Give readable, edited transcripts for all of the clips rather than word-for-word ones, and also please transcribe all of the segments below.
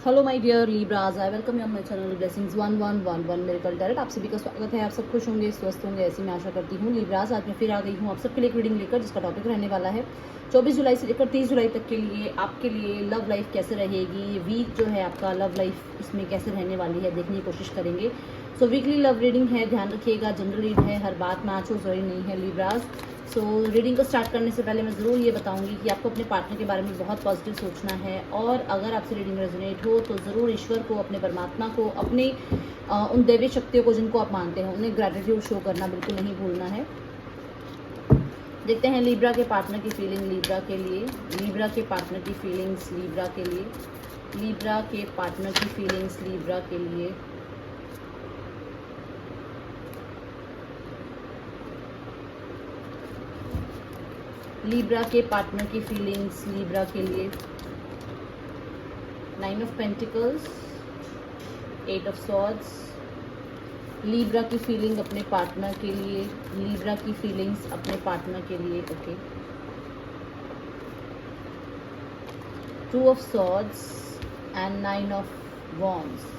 Hello my dear Libras, I welcome you on my channel blessings 1111 miracle tarot. आप सभी का स्वागत है। आप सब खुश होंगे, स्वस्थ होंगे, ऐसी मैं आशा करती हूँ। लीब्राज, आज मैं फिर आ गई हूँ आप सबके लिए एक रीडिंग लेकर, जिसका टॉपिक रहने वाला है 24 जुलाई से लेकर 30 जुलाई तक के लिए आपके लिए लव लाइफ कैसे रहेगी। ये वीक जो है आपका लव लाइफ इसमें कैसे रहने वाली है देखने की कोशिश करेंगे। सो वीकली लव रीडिंग है, ध्यान रखिएगा, जनरल रीड है, हर बात मैच हो जरूरी नहीं है लीब्राज। सो रीडिंग को स्टार्ट करने से पहले मैं ज़रूर ये बताऊंगी कि आपको अपने पार्टनर के बारे में बहुत पॉजिटिव सोचना है, और अगर आपसे रीडिंग रेजोनेट हो तो ज़रूर ईश्वर को, अपने परमात्मा को, अपने उन दैवी शक्तियों को जिनको आप मानते हैं उन्हें ग्रेटिट्यूड शो करना बिल्कुल नहीं भूलना है। देखते हैं लीब्रा के पार्टनर की फीलिंग लीब्रा के लिए, लीब्रा के पार्टनर की फीलिंग्स लीब्रा के लिए, लीब्रा के पार्टनर की फीलिंग्स लीब्रा के लिए। लीब्रा के पार्टनर की फीलिंग्स लीब्रा के लिए। 9 of pentacles, 8 of swords. Libra की फीलिंग अपने पार्टनर के लिए, लीब्रा की फीलिंग्स अपने पार्टनर के लिए। Okay, 2 of swords and 9 of wands.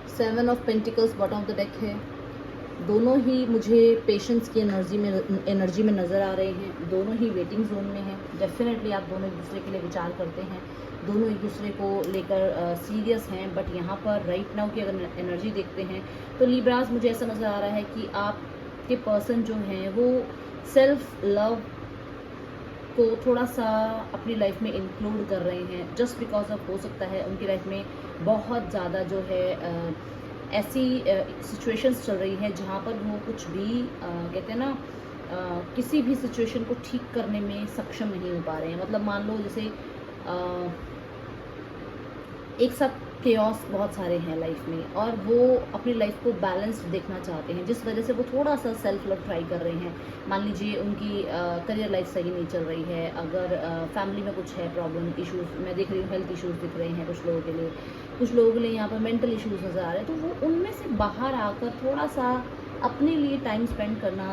Seven of pentacles bottom of the deck है। दोनों ही मुझे पेशेंस की एनर्जी में नज़र आ रहे हैं। दोनों ही वेटिंग जोन में हैं। डेफिनेटली आप दोनों एक दूसरे के लिए विचार करते हैं, दोनों एक दूसरे को लेकर सीरियस हैं। बट यहाँ पर राइट नाउ की अगर एनर्जी देखते हैं तो लीब्रास, मुझे ऐसा नज़र आ रहा है कि आपके पर्सन जो हैं वो सेल्फ लव को थोड़ा सा अपनी लाइफ में इंक्लूड कर रहे हैं। जस्ट बिकॉज ऑफ, हो सकता है उनकी लाइफ में बहुत ज़्यादा जो है ऐसी सिचुएशंस चल रही है जहाँ पर वो कुछ भी कहते हैं ना, किसी भी सिचुएशन को ठीक करने में सक्षम नहीं हो पा रहे हैं। मतलब मान लो जैसे एक साथ केओस बहुत सारे हैं लाइफ में, और वो अपनी लाइफ को बैलेंस्ड देखना चाहते हैं, जिस वजह से वो थोड़ा सा सेल्फ लव ट्राई कर रहे हैं। मान लीजिए उनकी करियर लाइफ सही नहीं चल रही है, अगर फैमिली में कुछ है प्रॉब्लम इश्यूज, मैं देख रही हूँ हेल्थ इश्यूज दिख रहे हैं कुछ लोगों के लिए, कुछ लोगों के लिए यहाँ पर मेंटल इश्यूज नज़र आ रहे हैं। तो वो उनमें से बाहर आकर थोड़ा सा अपने लिए टाइम स्पेंड करना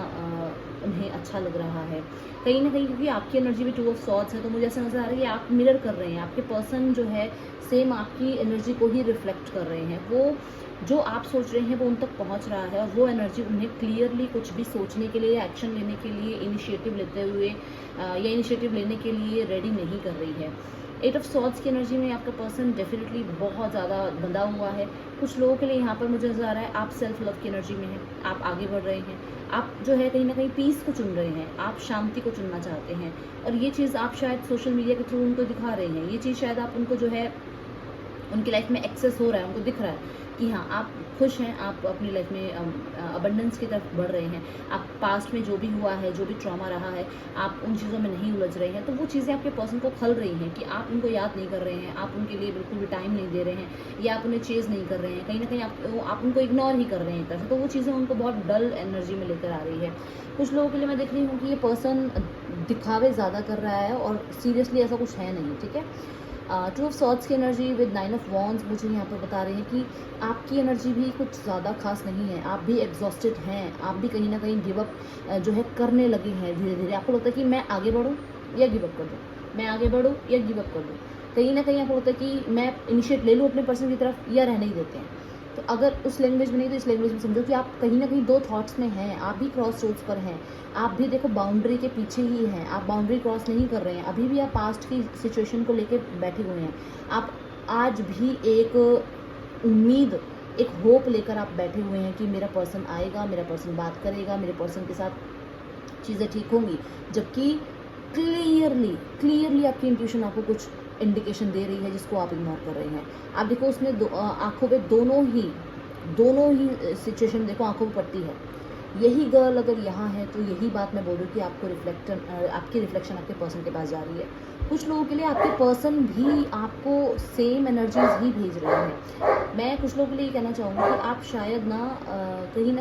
उन्हें अच्छा लग रहा है कहीं ना कहीं, क्योंकि आपकी एनर्जी भी 2 ऑफ सॉर्ड्स है। तो मुझे ऐसा नज़र आ रहा है कि आप मिरर कर रहे हैं, आपके पर्सन जो है सेम आपकी एनर्जी को ही रिफ्लेक्ट कर रहे हैं। वो जो आप सोच रहे हैं वो उन तक पहुंच रहा है, और वो एनर्जी उन्हें क्लियरली कुछ भी सोचने के लिए, एक्शन लेने के लिए, इनिशिएटिव लेते हुए या इनिशिएटिव लेने के लिए रेडी नहीं कर रही है। 8 ऑफ सॉर्ड्स की एनर्जी में आपका पर्सन डेफिनेटली बहुत ज़्यादा बंधा हुआ है। कुछ लोगों के लिए यहाँ पर मुझे नज़र आ रहा है आप सेल्फ लव की एनर्जी में हैं, आप आगे बढ़ रहे हैं, आप जो है कहीं ना कहीं पीस को चुन रहे हैं, आप शांति को चुनना चाहते हैं। और ये चीज़ आप शायद सोशल मीडिया के थ्रू उनको दिखा रहे हैं, ये चीज़ शायद आप उनको जो है उनकी लाइफ में एक्सेस हो रहा है, उनको दिख रहा है कि हाँ आप खुश हैं, आप अपनी लाइफ में अबंडेंस की तरफ बढ़ रहे हैं। आप पास्ट में जो भी हुआ है, जो भी ट्रॉमा रहा है, आप उन चीज़ों में नहीं उलझ रहे हैं। तो वो चीज़ें आपके पर्सन को खल रही हैं कि आप उनको याद नहीं कर रहे हैं, आप उनके लिए बिल्कुल भी टाइम नहीं दे रहे हैं, या आप उन्हें चेज़ नहीं कर रहे हैं, कहीं ना कहीं आप उनको इग्नोर ही कर रहे हैं एक तरह से। तो वो चीज़ें उनको बहुत डल एनर्जी में लेकर आ रही है। कुछ लोगों के लिए मैं देख रही हूँ कि ये पर्सन दिखावे ज़्यादा कर रहा है, और सीरियसली ऐसा कुछ है नहीं, ठीक है। 2 ऑफ सॉर्ड्स की एनर्जी विद 9 ऑफ वॉन्ड्स मुझे यहाँ पर बता रहे हैं कि आपकी एनर्जी भी कुछ ज़्यादा खास नहीं है, आप भी एग्जॉस्टेड हैं, आप भी कहीं ना कहीं गिव अप जो है करने लगे हैं धीरे धीरे। आपको लगता है कि मैं आगे बढ़ूँ या गिव अप कर दूँ, मैं आगे बढ़ूँ या गिव अप कर दूँ। कहीं ना कहीं आपको लगता है कि मैं इनिशिएट ले लूँ अपने पर्सन की तरफ या रहने ही देते हैं। तो अगर उस लैंग्वेज में नहीं तो इस लैंग्वेज में समझो कि आप कहीं ना कहीं 2 थॉट्स में हैं, आप भी क्रॉस रोड्स पर हैं, आप भी देखो बाउंड्री के पीछे ही हैं, आप बाउंड्री क्रॉस नहीं कर रहे हैं, अभी भी आप पास्ट की सिचुएशन को लेके बैठे हुए हैं। आप आज भी एक उम्मीद, एक होप लेकर आप बैठे हुए हैं कि मेरा पर्सन आएगा, मेरा पर्सन बात करेगा, मेरे पर्सन के साथ चीज़ें ठीक होंगी। जबकि क्लियरली आपकी इंट्यूशन आपको कुछ इंडिकेशन दे रही है जिसको आप इग्नोर कर रहे हैं। आप देखो उसने आंखों पे दोनों ही सिचुएशन देखो, आंखों पे पट्टी है। यही गर्ल अगर यहाँ है तो यही बात मैं बोल रही हूँ कि आपकी रिफ्लेक्शन आपके पर्सन के पास जा रही है। कुछ लोगों के लिए आपके पर्सन भी आपको सेम एनर्जीज ही भेज रहे हैं। मैं कुछ लोगों के लिए कहना चाहूँगी कि आप शायद ना कहीं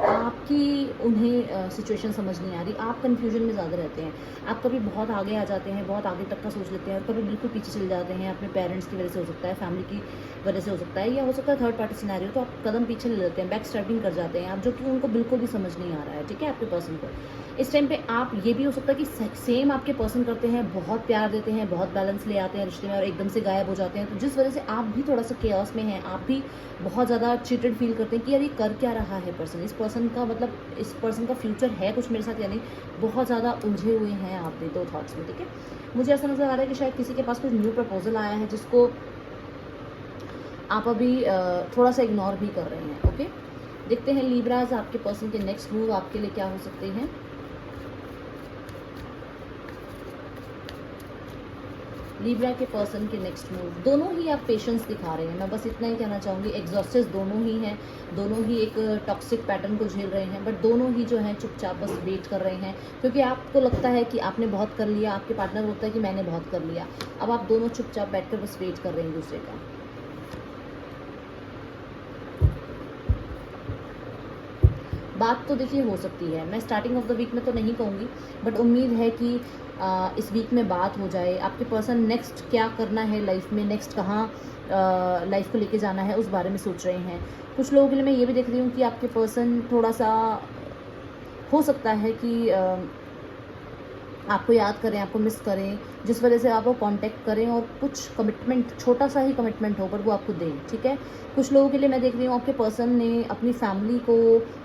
आपकी उन्हें सिचुएशन समझ नहीं आ रही, आप कन्फ्यूजन में ज़्यादा रहते हैं। आप कभी बहुत आगे आ जाते हैं, बहुत आगे तक का सोच लेते हैं और कभी बिल्कुल पीछे चले जाते हैं। अपने पेरेंट्स की वजह से हो सकता है, फैमिली की वजह से हो सकता है, या हो सकता है थर्ड पार्टी सिनेरियो, तो आप कदम पीछे ले लेते हैं, बैक स्टेपिंग कर जाते हैं आप, जो कि उनको बिल्कुल भी समझ नहीं आ रहा है, ठीक है, आपके पर्सन को। इस टाइम पे आप ये भी हो सकता है कि सेम आपके पर्सन करते हैं, बहुत प्यार देते हैं, बहुत बैलेंस ले आते हैं रिश्ते में और एकदम से गायब हो जाते हैं, तो जिस वजह से आप भी थोड़ा सा केओस में हैं, आप भी बहुत ज़्यादा चीटेड फील करते हैं कि यार ये कर क्या रहा है पर्सन, इस पर्सन का मतलब इस पर्सन का फ्यूचर है कुछ मेरे साथ या नहीं, बहुत ज़्यादा उलझे हुए हैं आप भी दो थॉट्स में, ठीक है। मुझे ऐसा नज़र आ रहा है कि शायद किसी के पास कुछ न्यू प्रपोजल आया है जिसको आप अभी थोड़ा सा इग्नोर भी कर रहे हैं, ओके। देखते हैं लीब्राज आपके पर्सन के नेक्स्ट मूव आपके लिए क्या हो सकते हैं। लीब्रा के पर्सन के नेक्स्ट मूव, दोनों ही आप पेशेंस दिखा रहे हैं, मैं बस इतना ही कहना चाहूँगी। एग्जॉस्टेड दोनों ही हैं, दोनों ही एक टॉक्सिक पैटर्न को झेल रहे हैं, बट दोनों ही जो हैं चुपचाप बस वेट कर रहे हैं, क्योंकि आपको लगता है कि आपने बहुत कर लिया, आपके पार्टनर होता है कि मैंने बहुत कर लिया। अब आप दोनों चुपचाप बैठकर बस वेट कर रहे हैं दूसरे का। बात तो देखिए हो सकती है, मैं स्टार्टिंग ऑफ द वीक में तो नहीं कहूँगी, बट उम्मीद है कि इस वीक में बात हो जाए। आपके पर्सन नेक्स्ट क्या करना है लाइफ में, नेक्स्ट कहाँ लाइफ को लेके जाना है, उस बारे में सोच रहे हैं। कुछ लोगों के लिए मैं ये भी देख रही हूँ कि आपके पर्सन थोड़ा सा हो सकता है कि आपको याद करें, आपको मिस करें, जिस वजह से आप वो कांटेक्ट करें और कुछ कमिटमेंट, छोटा सा ही कमिटमेंट हो पर वो आपको दें, ठीक है। कुछ लोगों के लिए मैं देख रही हूँ आपके पर्सन ने अपनी फैमिली को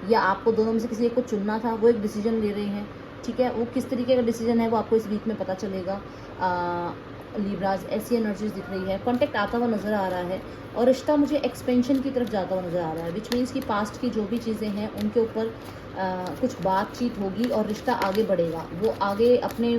या आपको दोनों में से किसी एक को चुनना था, वो एक डिसीजन ले रहे हैं, ठीक है। वो किस तरीके का डिसीजन है वो आपको इस वीक में पता चलेगा। लीब्राज ऐसी एनर्जीज दिख रही है, कॉन्टेक्ट आता हुआ नज़र आ रहा है और रिश्ता मुझे एक्सपेंशन की तरफ जाता हुआ नज़र आ रहा है, विच मीन्स कि पास्ट की जो भी चीज़ें हैं उनके ऊपर कुछ बातचीत होगी और रिश्ता आगे बढ़ेगा। वो आगे अपने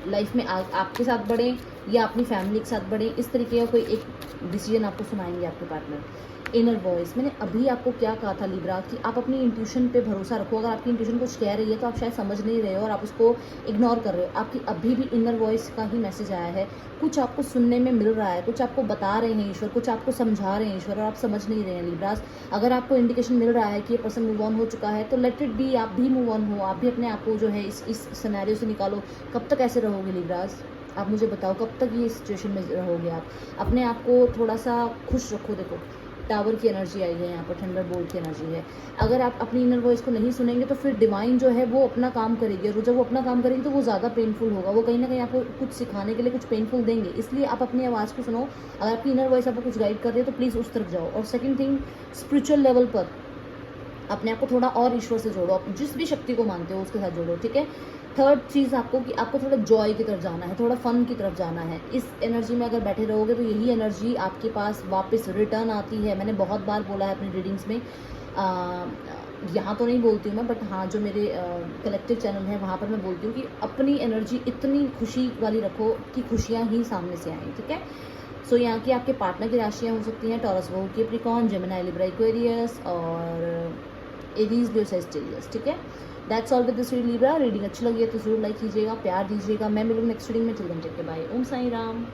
लाइफ में आपके साथ बढ़ें या अपनी फैमिली के साथ बढ़ें, इस तरीके का कोई एक डिसीजन आपको सुनाएंगे आपके पार्टनर। इनर वॉइस, मैंने अभी आपको क्या कहा था लीब्रा कि आप अपनी इंट्यूशन पे भरोसा रखो। अगर आपकी इंट्यूशन कुछ कह रही है तो आप शायद समझ नहीं रहे हो और आप उसको इग्नोर कर रहे हो। आपकी अभी भी इनर वॉइस का ही मैसेज आया है, कुछ आपको सुनने में मिल रहा है, कुछ आपको बता रहे हैं ईश्वर, कुछ आपको समझा रहे हैं ईश्वर और आप समझ नहीं रहे हैं लीब्रास। अगर आपको इंडिकेशन मिल रहा है कि ये पर्सन मूव ऑन हो चुका है तो लेट इट बी, आप भी मूव ऑन हो, आप भी अपने आप को जो है इस सिनेरियो से निकालो। कब तक ऐसे रहोगे लीब्रास, आप मुझे बताओ, कब तक ये सिचुएशन में रहोगे आप? अपने आप को थोड़ा सा खुश रखो। देखो टावर की एनर्जी आई है यहाँ पर, थंडर बोल्ट की एनर्जी है। अगर आप अपनी इनर वॉइस को नहीं सुनेंगे तो फिर डिवाइन जो है वो अपना काम करेगी और जब वो अपना काम करेगी तो वो ज़्यादा पेनफुल होगा, वो कहीं ना कहीं आपको कुछ सिखाने के लिए कुछ पेनफुल देंगे। इसलिए आप अपनी आवाज़ को सुनो। अगर आपकी इनर वॉइस आपको कुछ गाइड कर रही है तो प्लीज़ उस तरफ जाओ। और सेकेंड थिंग, स्पिरिचुअल लेवल पर अपने आप को थोड़ा और ईश्वर से जोड़ो, आप जिस भी शक्ति को मानते हो उसके साथ जोड़ो, ठीक है। थर्ड चीज़ आपको कि आपको थोड़ा जॉय की तरफ जाना है, थोड़ा फन की तरफ जाना है। इस एनर्जी में अगर बैठे रहोगे तो यही एनर्जी आपके पास वापस रिटर्न आती है। मैंने बहुत बार बोला है अपनी रीडिंग्स में, यहाँ तो नहीं बोलती हूँ मैं, बट हाँ जो मेरे कलेक्टिव चैनल है वहाँ पर मैं बोलती हूँ कि अपनी एनर्जी इतनी खुशी वाली रखो कि खुशियाँ ही सामने से आएँ, ठीक है। सो यहाँ की आपके पार्टनर की राशियाँ हो सकती हैं taurus, volt, Capricorn, Gemini, Libra, Aquarius और एरीज, लियो, सेजिटेरियस, ठीक है। That's all with this read Libra. Reading अच्छी लगी है तो जरूर लाइक कीजिएगा, प्यार दीजिएगा। मैं मिलूंगी नेक्स्ट रीडिंग में। चिल्ड्रन टेक के बाय। ओम साई राम।